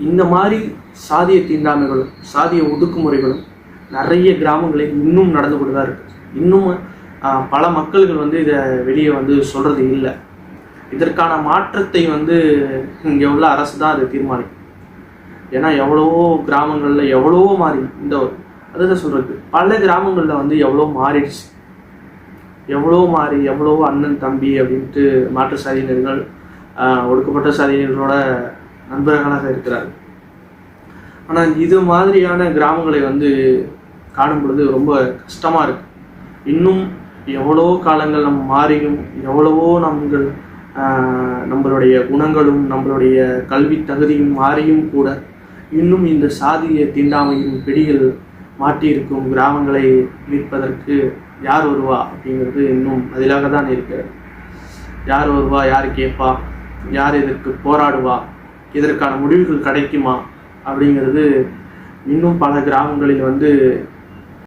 இந்த மாதிரி சாதிய தீண்டாமைகளும் சாதிய ஒடுக்குமுறைகளும் நிறைய கிராமங்களில் இன்னும் நடந்து கொண்டு தான் இருக்குது. இன்னும் பல மக்கள்கள் வந்து இதை வெளியே வந்து சொல்கிறது இல்லை. இதற்கான மாற்றத்தை வந்து இங்கே உள்ள அரசு தான் அதை தீர்மானிக்கும். ஏன்னா எவ்வளவோ கிராமங்களில் எவ்வளவோ மாறி அதுதான் சொல்கிறது, பல கிராமங்களில் வந்து எவ்வளோ மாறிடுச்சு, எவ்வளோ அண்ணன் தம்பி அப்படின்ட்டு மாற்று சாதியினர்கள் ஒடுக்கப்பட்ட சாதியினர்களோட நண்பர்களாக இருக்கிறார்கள். ஆனால் இது மாதிரியான கிராமங்களை வந்து காணும் பொழுது ரொம்ப கஷ்டமாக இருக்குது. இன்னும் எவ்வளோ காலங்கள் நம்ம மாறியும் எவ்வளவோ நம்மளுடைய குணங்களும் நம்மளுடைய கல்வி தகுதியும் மாறியும் கூட இன்னும் இந்த சாதிய தீண்டாமையின் பிடிகள் மாட்டியிருக்கும் கிராமங்களை மீட்பதற்கு யார் வருவா அப்படிங்கிறது இன்னும் அதிலாக தான் இருக்கிறது. யார் வருவா, யார் கேட்பா, யார் இதற்கு போராடுவா, இதற்கான முடிவுகள் கிடைக்குமா அப்படிங்கிறது இன்னும் பல கிராமங்களில் வந்து